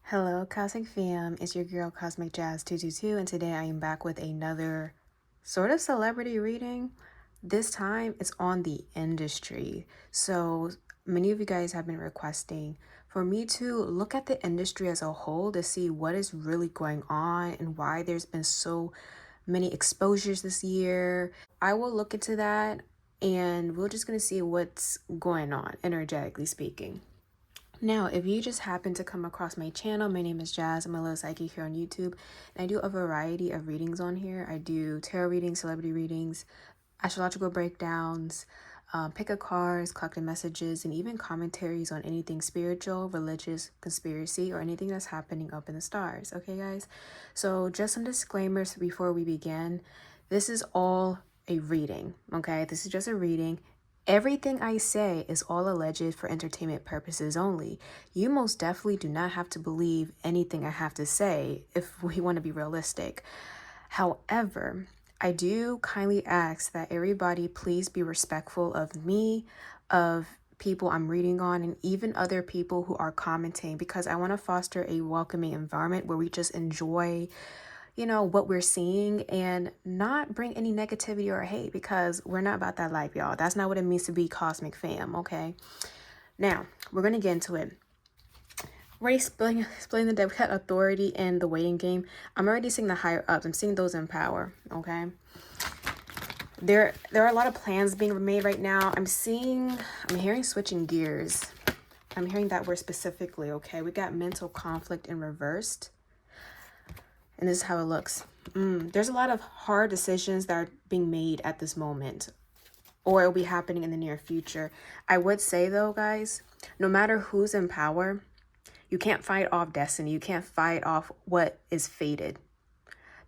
Hello, Cosmic Fam. It's your girl, Cosmic Jazz 222, and today I am back with another sort of celebrity reading. This time it's on the industry. So many of you guys have been requesting for me to look at the industry as a whole to see what is really going on and why there's been so many exposures this year. I will look into that and we're just going to see what's going on, energetically speaking. Now, if you just happen to come across my channel, my name is Jazz. I'm a little psychic here on YouTube, and I do a variety of readings on here. I do tarot readings, celebrity readings, astrological breakdowns, pick a cards, collected messages, and even commentaries on anything spiritual, religious, conspiracy, or anything that's happening up in the stars. Okay, guys? So just some disclaimers before we begin. This is all a reading, okay? This is just a reading. Everything I say is all alleged for entertainment purposes only. You most definitely do not have to believe anything I have to say if we want to be realistic. However, I do kindly ask that everybody please be respectful of me, of people I'm reading on, and even other people who are commenting, because I want to foster a welcoming environment where we just enjoy what we're seeing and not bring any negativity or hate, because we're not about that life, y'all. That's not what it means to be Cosmic Fam, okay? Now, we're going to get into it. Already explaining the deck, we got authority and the waiting game. I'm already seeing the higher ups. I'm seeing those in power, okay? There are a lot of plans being made right now. I'm hearing switching gears. I'm hearing that word specifically, okay? We got mental conflict in reversed. And this is how it looks. There's a lot of hard decisions that are being made at this moment, or it'll be happening in the near future. I would say though, guys, no matter who's in power, you can't fight off destiny. You can't fight off what is fated.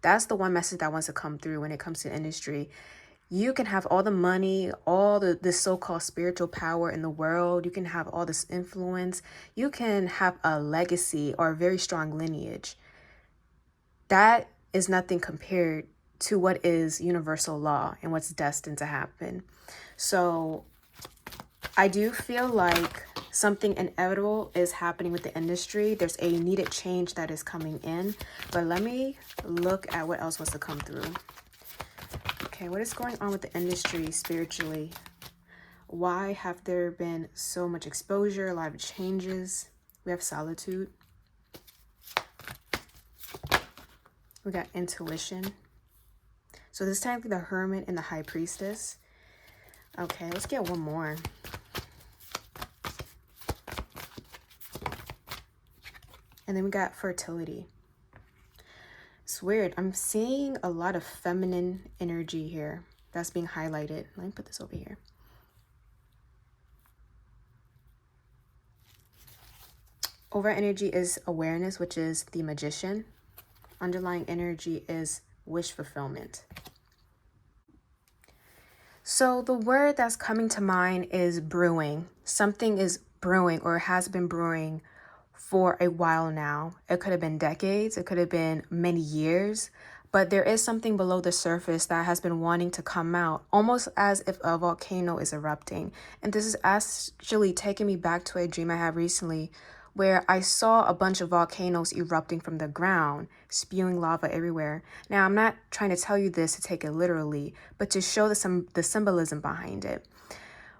That's the one message that wants to come through when it comes to industry. You can have all the money, all the so-called spiritual power in the world. You can have all this influence. You can have a legacy or a very strong lineage. That is nothing compared to what is universal law and what's destined to happen. So I do feel like something inevitable is happening with the industry. There's a needed change that is coming in. But let me look at what else wants to come through. Okay, what is going on with the industry spiritually? Why have there been so much exposure, a lot of changes? We have solitude. We got intuition. So this is technically the Hermit and the High Priestess. Okay, let's get one more. And then we got fertility. It's weird. I'm seeing a lot of feminine energy here that's being highlighted. Let me put this over here. Over energy is awareness, which is the Magician. Underlying energy is wish fulfillment. So the word that's coming to mind is brewing. Something is brewing or has been brewing for a while now. It could have been decades. It could have been many years. But there is something below the surface that has been wanting to come out, almost as if a volcano is erupting. And this is actually taking me back to a dream I had recently, where I saw a bunch of volcanoes erupting from the ground, spewing lava everywhere. Now, I'm not trying to tell you this to take it literally, but to show the symbolism behind it.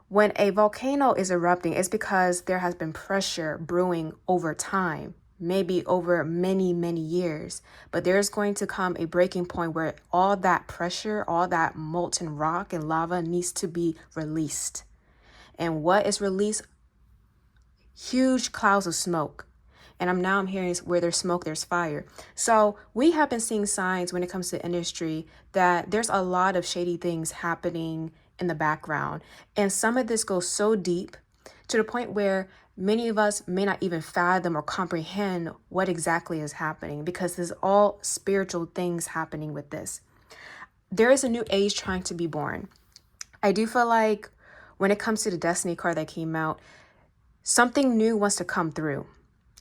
When a volcano is erupting, it's because there has been pressure brewing over time, maybe over many, many years. But there's going to come a breaking point where all that pressure, all that molten rock and lava needs to be released. And what is released? Huge clouds of smoke. And I'm hearing where there's smoke, there's fire. So we have been seeing signs when it comes to industry that there's a lot of shady things happening in the background. And some of this goes so deep to the point where many of us may not even fathom or comprehend what exactly is happening, because there's all spiritual things happening with this. There is a new age trying to be born. I do feel like when it comes to the Destiny card that came out, something new wants to come through,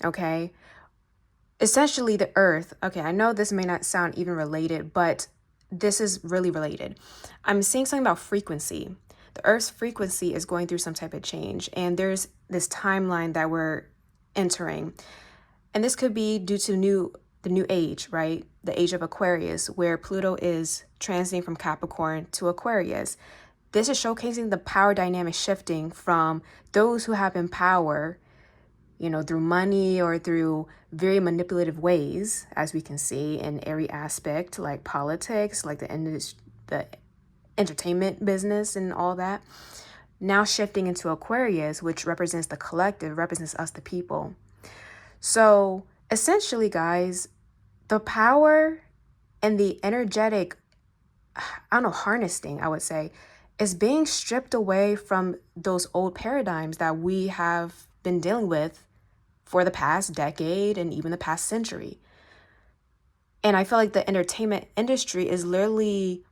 okay? Essentially the earth. Okay, I know this may not sound even related, but this is really related. I'm seeing something about frequency. The earth's frequency is going through some type of change, and there's this timeline that we're entering. And this could be due to the new age, right? The age of Aquarius, where Pluto is transiting from Capricorn to Aquarius. This is showcasing the power dynamic shifting from those who have in power, through money or through very manipulative ways, as we can see in every aspect, like politics, like the entertainment business and all that. Now shifting into Aquarius, which represents the collective, represents us, the people. So essentially, guys, the power and the energetic, harnessing, I would say, is being stripped away from those old paradigms that we have been dealing with for the past decade and even the past century. And I feel like the entertainment industry is literally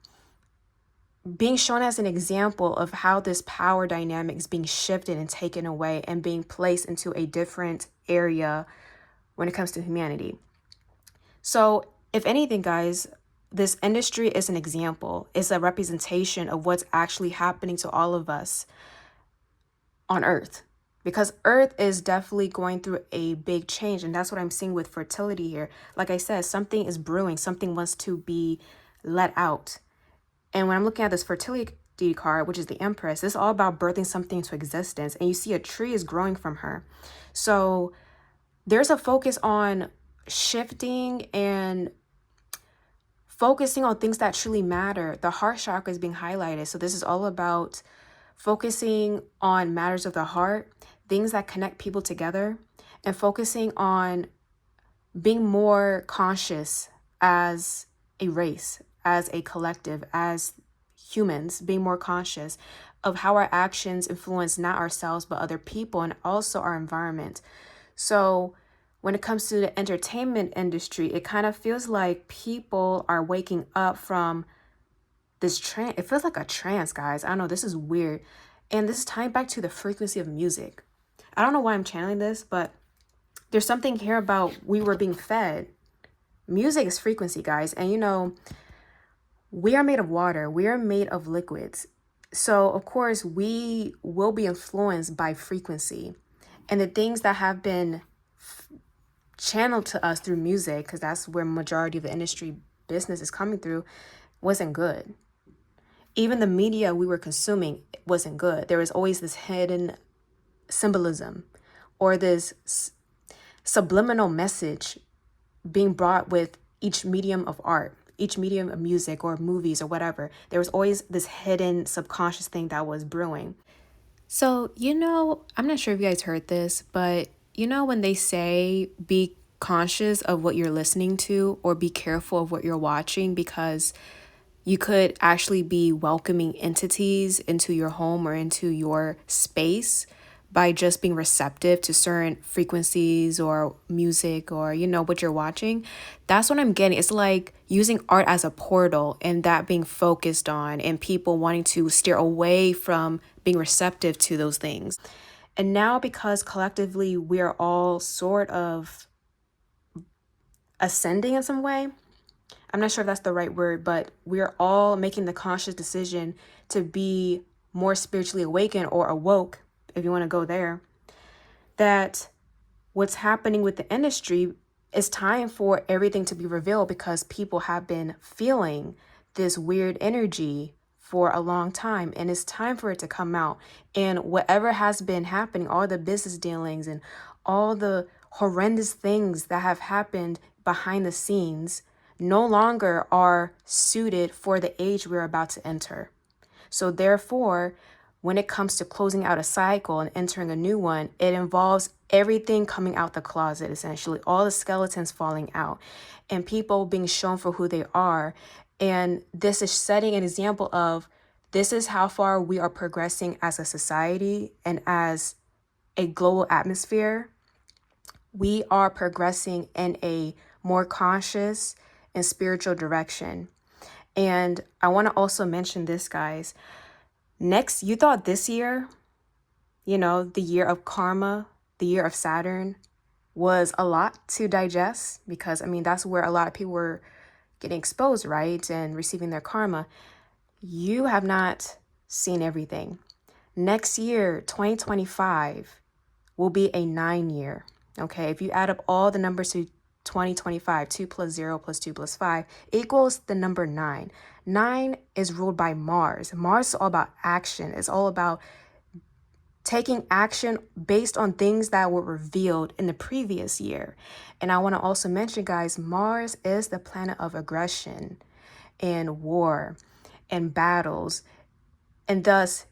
being shown as an example of how this power dynamic is being shifted and taken away and being placed into a different area when it comes to humanity. So if anything, guys, this industry is an example. It's a representation of what's actually happening to all of us on Earth. Because Earth is definitely going through a big change. And that's what I'm seeing with fertility here. Like I said, something is brewing. Something wants to be let out. And when I'm looking at this fertility card, which is the Empress, it's all about birthing something into existence. And you see a tree is growing from her. So there's a focus on shifting and focusing on things that truly matter. The heart chakra is being highlighted. So this is all about focusing on matters of the heart, things that connect people together, and focusing on being more conscious as a race, as a collective, as humans, being more conscious of how our actions influence not ourselves, but other people and also our environment. So when it comes to the entertainment industry, it kind of feels like people are waking up from this trance. It feels like a trance, guys. I don't know, this is weird. And this is tying back to the frequency of music. I don't know why I'm channeling this, but there's something here about we were being fed. Music is frequency, guys. And we are made of water. We are made of liquids. So, of course, we will be influenced by frequency. And the things that have been channeled to us through music, because that's where majority of the industry business is coming through, wasn't good. Even the media we were consuming wasn't good. There was always this hidden symbolism or this subliminal message being brought with each medium of art, each medium of music or movies or whatever. There was always this hidden subconscious thing that was brewing. So, I'm not sure if you guys heard this, but when they say be conscious of what you're listening to or be careful of what you're watching, because you could actually be welcoming entities into your home or into your space by just being receptive to certain frequencies or music or, what you're watching. That's what I'm getting. It's like using art as a portal and that being focused on and people wanting to steer away from being receptive to those things. And now, because collectively we are all sort of ascending in some way, I'm not sure if that's the right word, but we're all making the conscious decision to be more spiritually awakened or awoke, if you want to go there, that what's happening with the industry is time for everything to be revealed, because people have been feeling this weird energy for a long time and it's time for it to come out. And whatever has been happening, all the business dealings and all the horrendous things that have happened behind the scenes no longer are suited for the age we're about to enter. So therefore, when it comes to closing out a cycle and entering a new one, it involves everything coming out the closet, essentially, all the skeletons falling out and people being shown for who they are. And this is setting an example of this is how far we are progressing as a society and as a global atmosphere. We are progressing in a more conscious and spiritual direction. And I want to also mention this, guys. Next, you thought this year, the year of karma, the year of Saturn, was a lot to digest because, that's where a lot of people were getting exposed, right? And receiving their karma. You have not seen everything. Next year, 2025, will be a 9 year. Okay, if you add up all the numbers to 2025, 2 plus 0 plus 2 plus 5 equals the number 9. 9 is ruled by Mars. Mars is all about action. It's all about taking action based on things that were revealed in the previous year. And I want to also mention, guys, Mars is the planet of aggression and war and battles, and thus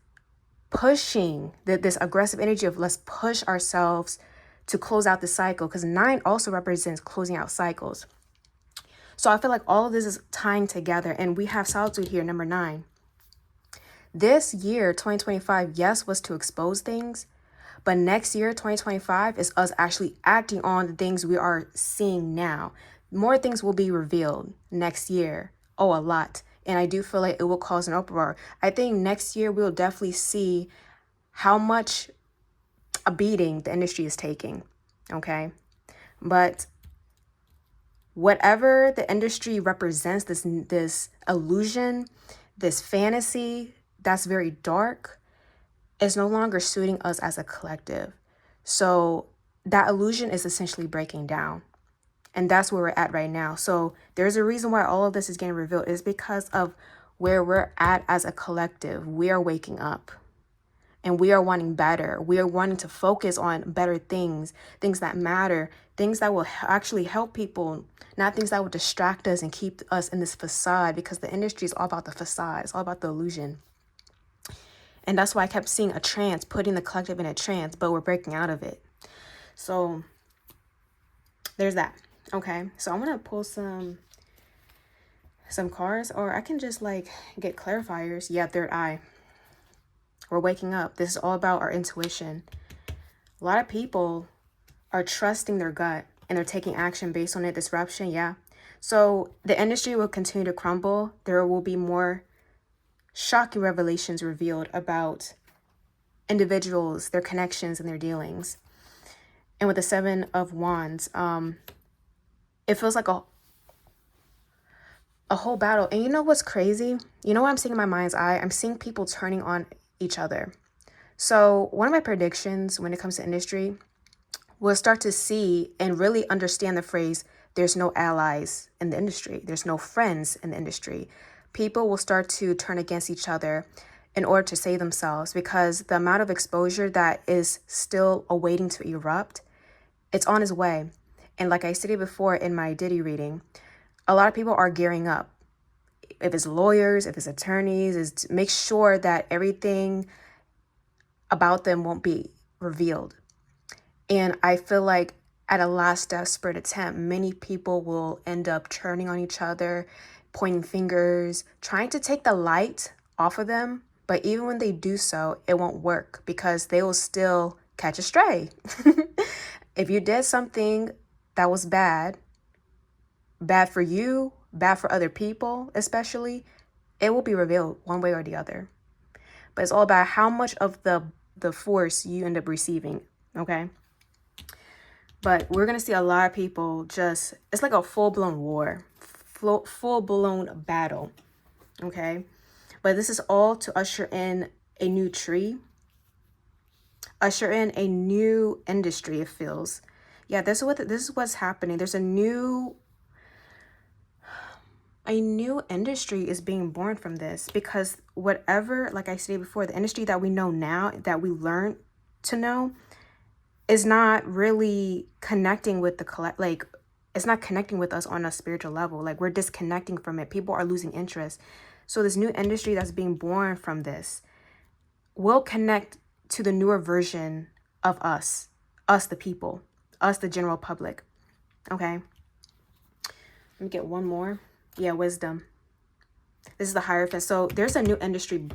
pushing this aggressive energy of let's push ourselves to close out the cycle, because 9 also represents closing out cycles. So I feel like all of this is tying together, and we have solitude here, number 9. This year, 2025, yes, was to expose things, but next year, 2025, is us actually acting on the things we are seeing now. More things will be revealed next year. Oh, a lot. And I do feel like it will cause an uproar. I think next year we'll definitely see how much a beating the industry is taking. Okay. But whatever the industry represents, this illusion, this fantasy that's very dark, is no longer suiting us as a collective. So that illusion is essentially breaking down. And that's where we're at right now. So there's a reason why all of this is getting revealed. Is because of where we're at as a collective. We are waking up. And we are wanting better. We are wanting to focus on better things, things that matter, things that will actually help people, not things that will distract us and keep us in this facade, because the industry is all about the facade. It's all about the illusion. And that's why I kept seeing a trance, putting the collective in a trance, but we're breaking out of it. So there's that. Okay, so I'm gonna pull some cards, or I can just like get clarifiers. Yeah, third eye. We're waking up. This is all about our intuition. A lot of people are trusting their gut and they're taking action based on a disruption. Yeah. So the industry will continue to crumble. There will be more shocking revelations revealed about individuals, their connections, and their dealings. And with the 7 of Wands, it feels like a whole battle. And you know what's crazy? You know what I'm seeing in my mind's eye? I'm seeing people turning on each other. So one of my predictions when it comes to industry, we'll start to see and really understand the phrase, there's no allies in the industry. There's no friends in the industry. People will start to turn against each other in order to save themselves, because the amount of exposure that is still awaiting to erupt, it's on its way. And like I stated before in my Diddy reading, a lot of people are gearing up. If it's lawyers, if it's attorneys, is to make sure that everything about them won't be revealed. And I feel like at a last desperate attempt, many people will end up turning on each other, pointing fingers, trying to take the light off of them. But even when they do so, it won't work, because they will still catch a stray. If you did something that was bad for you, bad for other people especially, it will be revealed one way or the other. But it's all about how much of the force you end up receiving, okay? But we're going to see a lot of people just, it's like a full-blown war, full-blown battle, okay? But this is all to usher in a new tree, usher in a new industry, it feels. Yeah, this is what's happening. There's a new industry is being born from this, because whatever, like I stated before, the industry that we know now, that we learn to know, is not really connecting with it's not connecting with us on a spiritual level. Like, we're disconnecting from it. People are losing interest. So this new industry that's being born from this will connect to the newer version of us the people, us the general public. Okay, let me get one more. Yeah, wisdom. This is the Hierophant. So there's a new industry,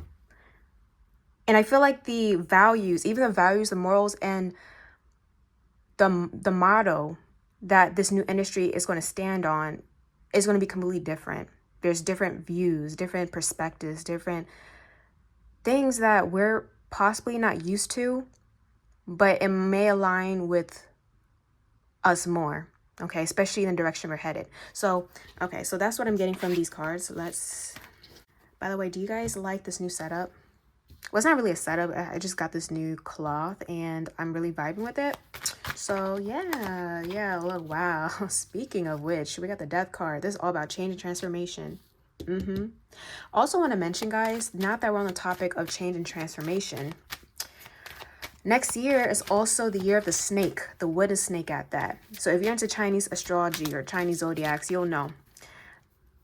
and I feel like the values, the morals, and the motto that this new industry is going to stand on is going to be completely different. There's different views, different perspectives, different things that we're possibly not used to, but it may align with us more, okay, especially in the direction we're headed. So, okay, so that's what I'm getting from these cards. By the way, do you guys like this new setup? Well, it's not really a setup. I just got this new cloth and I'm really vibing with it. So yeah, look, wow. Speaking of which, we got the death card. This is all about change and transformation. Also want to mention, guys, not that we're on the topic of change and transformation, next year is also the year of the snake, the wooden snake at that. So if you're into Chinese astrology or Chinese zodiacs, you'll know.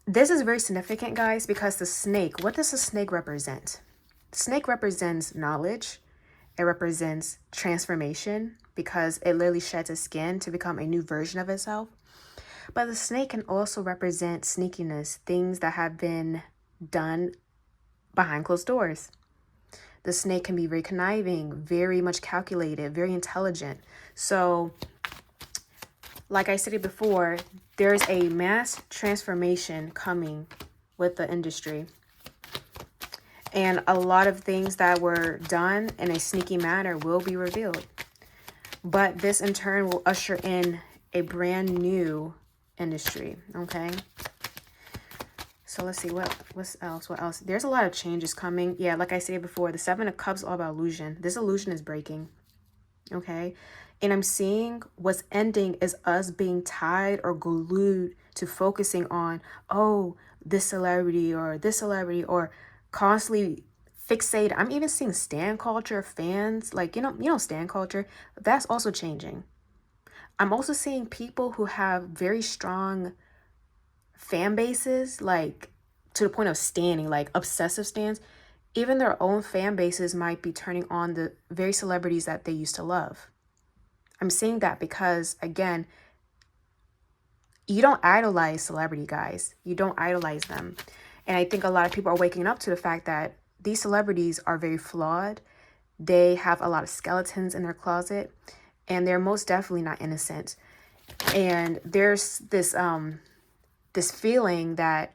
This is very significant, guys, because the snake, what does the snake represent? The snake represents knowledge. It represents transformation because it literally sheds its skin to become a new version of itself. But the snake can also represent sneakiness, things that have been done behind closed doors. The snake can be very conniving, very much calculated, very intelligent. So, like I stated before, there's a mass transformation coming with the industry. And a lot of things that were done in a sneaky manner will be revealed. But this in turn will usher in a brand new industry, okay? So let's see, what else? There's a lot of changes coming. Yeah, like I said before, the Seven of Cups is all about illusion. This illusion is breaking, okay? And I'm seeing what's ending is us being tied or glued to focusing on, oh, this celebrity or constantly fixated. I'm even seeing stan culture, fans, like, stan culture. That's also changing. I'm also seeing people who have very strong fan bases, like to the point of standing, like obsessive stands. Even their own fan bases might be turning on the very celebrities that they used to love. I'm saying that because, again, you don't idolize celebrity, guys. You don't idolize them. And I think a lot of people are waking up to the fact that these celebrities are very flawed. They have a lot of skeletons in their closet, and they're most definitely not innocent. And there's this feeling that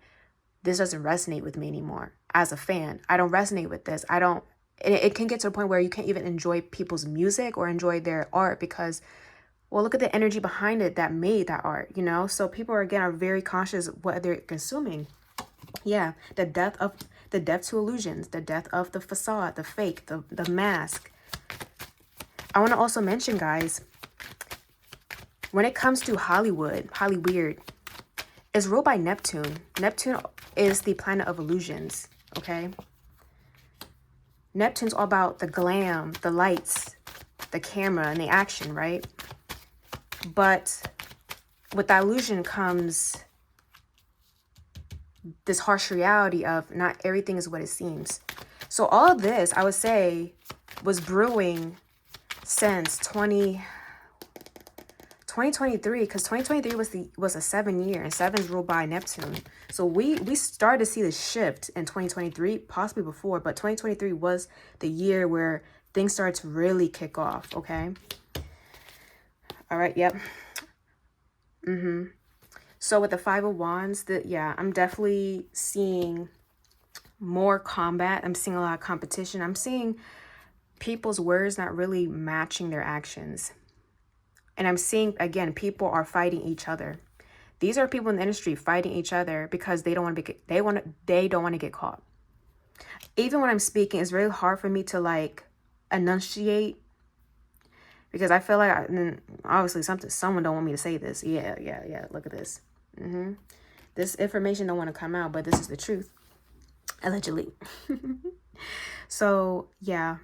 this doesn't resonate with me anymore. As a fan, I don't resonate with this. It can get to a point where you can't even enjoy people's music or enjoy their art because, well, look at the energy behind it that made that art, So people are very conscious of what they're consuming. Yeah, the death to illusions, the death of the facade, the fake, the mask. I want to also mention, guys, when it comes to Hollyweird, is ruled by Neptune. Neptune is the planet of illusions, okay? Neptune's all about the glam, the lights, the camera, and the action, right? But with that illusion comes this harsh reality of not everything is what it seems. So all of this, I would say, was brewing since 2023, because 2023 was a 7-year, and 7 is ruled by Neptune. So we started to see the shift in 2023, possibly before, but 2023 was the year where things started to really kick off, okay? All right, yep. So with the 5 of Wands, I'm definitely seeing more combat. I'm seeing a lot of competition. I'm seeing people's words not really matching their actions. And I'm seeing, again, people are fighting each other. These are people in the industry fighting each other because they don't want to get caught. Even when I'm speaking, it's very hard for me to like enunciate because I feel like obviously someone don't want me to say this. Yeah. Look at this. This information don't want to come out, but this is the truth, allegedly. So yeah.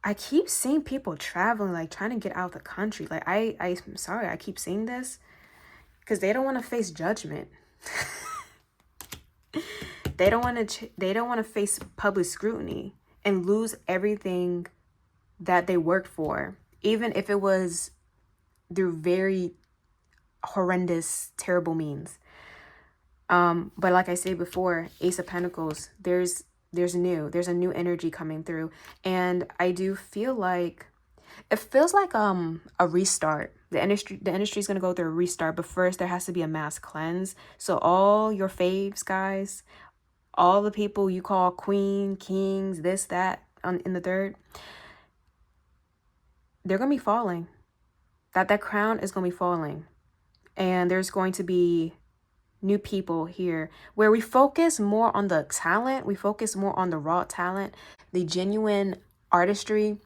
I keep seeing people traveling, like trying to get out of the country. Like I'm sorry, I keep seeing this because they don't want to face judgment. They don't want to face public scrutiny and lose everything that they worked for, even if it was through very horrendous, terrible means. But like I said before, Ace of Pentacles, there's a new energy coming through, and I do feel like it feels like a restart. The industry is going to go through a restart, but first there has to be a mass cleanse. So all your faves, guys, all the people you call queen, kings, this, that, in the third, they're going to be falling. That crown is going to be falling, and there's going to be new people here where we focus more on the talent, we focus more on the raw talent, the genuine artistry.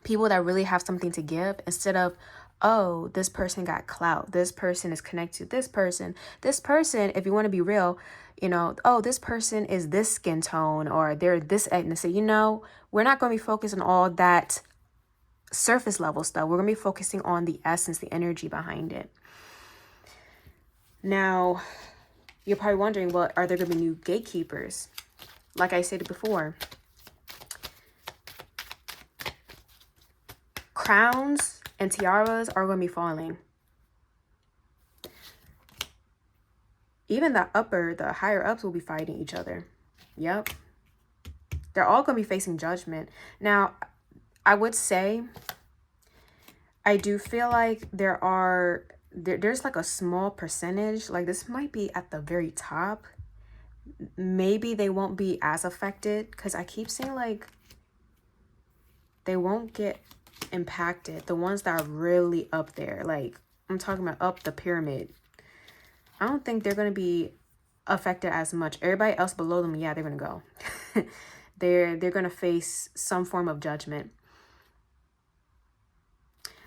People that really have something to give, instead of, oh, this person got clout, this person is connected to this person, if you want to be real, you know, oh, this person is this skin tone or they're this ethnicity. You know, we're not going to be focused on all that surface level stuff. We're going to be focusing on the essence, the energy behind it. Now, you're probably wondering, well, are there going to be new gatekeepers? Like I said before, crowns and tiaras are going to be falling. Even the higher ups will be fighting each other. Yep. They're all going to be facing judgment. Now, I would say, I do feel like there's like a small percentage, like this might be at the very top. Maybe they won't be as affected, because I keep seeing like they won't get impacted. The ones that are really up there, like I'm talking about up the pyramid, I don't think they're going to be affected as much. Everybody else below them, yeah, they're going to go. They're going to face some form of judgment.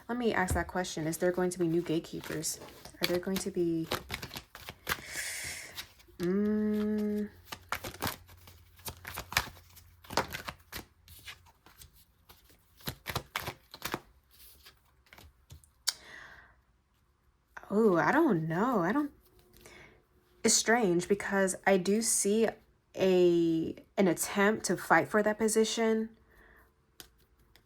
Let me ask that question. Is there going to be new gatekeepers? Are there going to be... Oh, I don't know. It's strange, because I do see an attempt to fight for that position,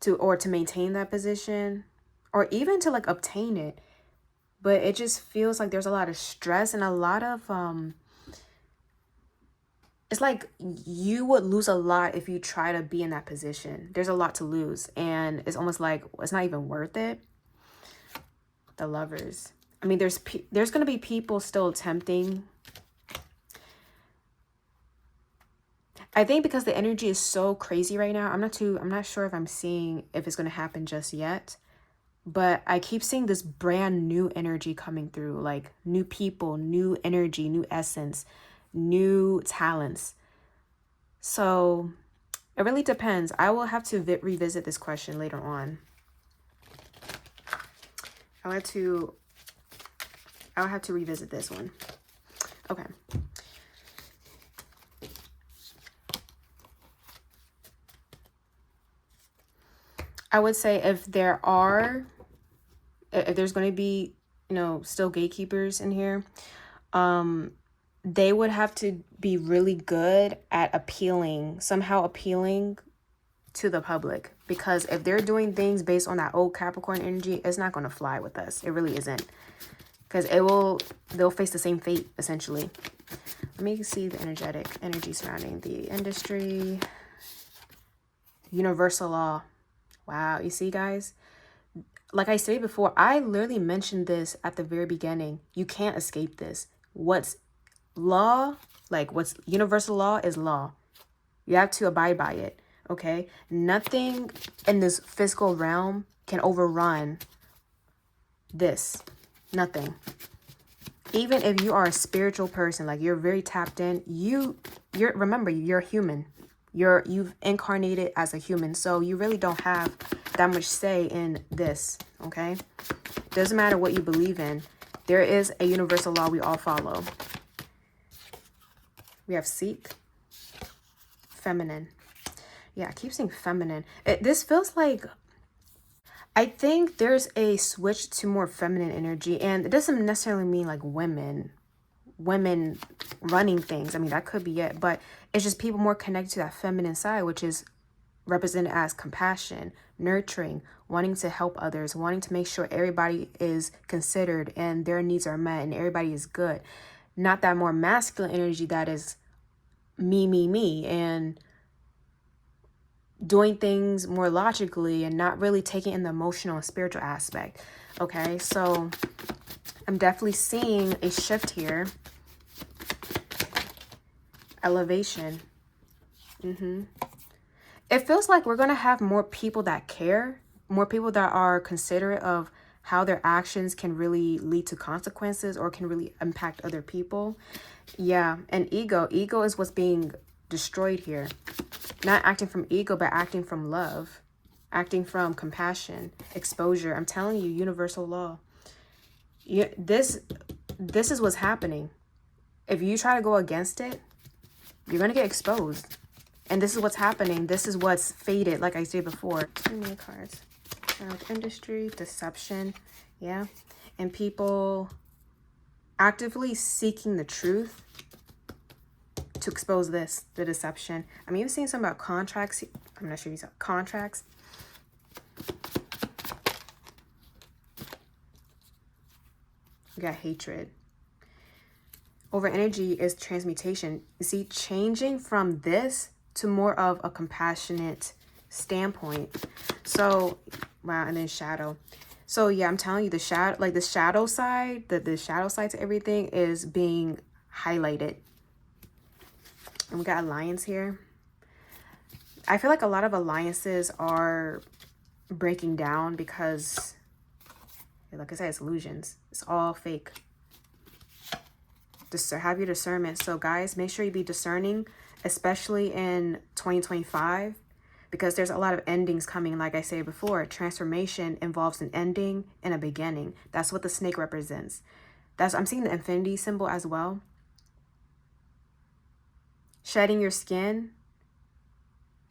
to maintain that position, or even to like obtain it. But it just feels like there's a lot of stress and a lot of it's like you would lose a lot if you try to be in that position. There's a lot to lose, and it's almost like it's not even worth it. The Lovers. I mean, there's going to be people still attempting. I think because the energy is so crazy right now, I'm not sure if I'm seeing if it's going to happen just yet. But I keep seeing this brand new energy coming through, like new people, new energy, new essence, new talents. So it really depends. I will have to revisit this question later on. I'll have to revisit this one. Okay. I would say if there's going to be, you know, still gatekeepers in here, they would have to be really good at somehow appealing to the public. Because if they're doing things based on that old Capricorn energy, it's not going to fly with us. It really isn't. Because they'll face the same fate, essentially. Let me see the energy surrounding the industry. Universal law. Wow, you see, guys? Like I said before, I literally mentioned this at the very beginning. You can't escape this. What's law, like what's universal law is law. You have to abide by it, okay? Nothing in this physical realm can overrun this. Nothing. Even if you are a spiritual person, like you're very tapped in, remember, you're human. You've incarnated as a human, so you really don't have that much say in this, okay? Doesn't matter what you believe in. There is a universal law we all follow. We have seek, feminine. Yeah, I keep saying feminine. This feels like, I think there's a switch to more feminine energy, and it doesn't necessarily mean like women running things. I mean, that could be it, but it's just people more connected to that feminine side, which is represented as compassion, nurturing, wanting to help others, wanting to make sure everybody is considered and their needs are met and everybody is good. Not that more masculine energy that is me, and doing things more logically and not really taking in the emotional and spiritual aspect. Okay, so I'm definitely seeing a shift here. Elevation. It feels like we're going to have more people that care, more people that are considerate of how their actions can really lead to consequences or can really impact other people. Yeah, and ego is what's being destroyed here. Not acting from ego, but acting from love. acting from compassion, exposure. I'm telling you, universal law. This is what's happening. If you try to go against it, you're going to get exposed. And this is what's happening. This is what's faded, like I said before. Too many cards. Industry, deception, yeah. And people actively seeking the truth to expose this, the deception. I'm even seeing something about contracts. I'm not sure if you saw contracts. We got hatred. Over energy is transmutation. You see, changing from this to more of a compassionate standpoint. So, wow, and then shadow. So yeah, I'm telling you, the shadow, like the shadow side, the shadow side to everything is being highlighted. And we got alliance here. I feel like a lot of alliances are breaking down because, like I said, it's illusions. It's all fake. Have your discernment. So guys, make sure you be discerning, especially in 2025, because there's a lot of endings coming. Like I said before, transformation involves an ending and a beginning. That's what the snake represents. I'm seeing the infinity symbol as well. Shedding your skin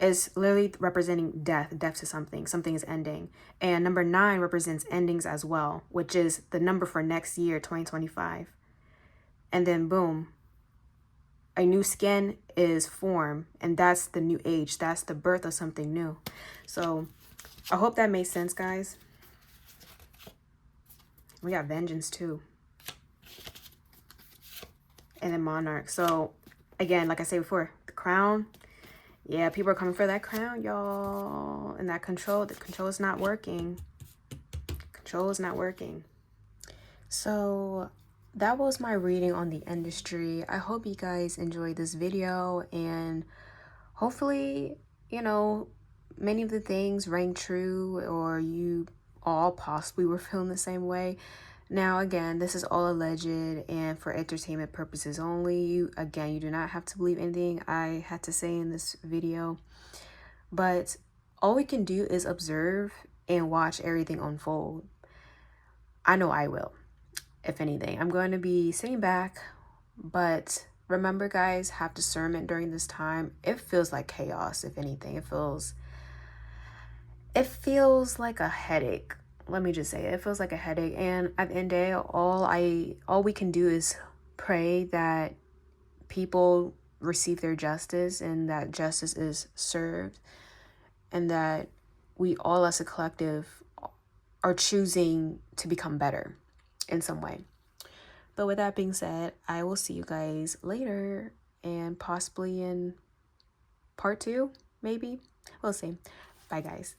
is literally representing death to something. Something is ending. And number 9 represents endings as well, which is the number for next year, 2025. And then boom, a new skin is formed, and that's the new age. That's the birth of something new. So I hope that made sense, guys. We got vengeance too. And then monarch. So again, like I said before, the crown. Yeah, people are coming for that crown, y'all. And that control. The control is not working. Control is not working. So that was my reading on the industry. I hope you guys enjoyed this video, and hopefully, you know, many of the things rang true, or you all possibly were feeling the same way. Now, again, this is all alleged and for entertainment purposes only. You do not have to believe anything I had to say in this video, but all we can do is observe and watch everything unfold. I know I will. If anything, I'm going to be sitting back, but remember, guys, have discernment during this time. It feels like chaos. If anything, it feels like a headache. Let me just say it feels like a headache. And at the end of the day, all we can do is pray that people receive their justice and that justice is served, and that we all as a collective are choosing to become better in some way. But with that being said, I will see you guys later, and possibly in part 2, maybe. We'll see. Bye, guys.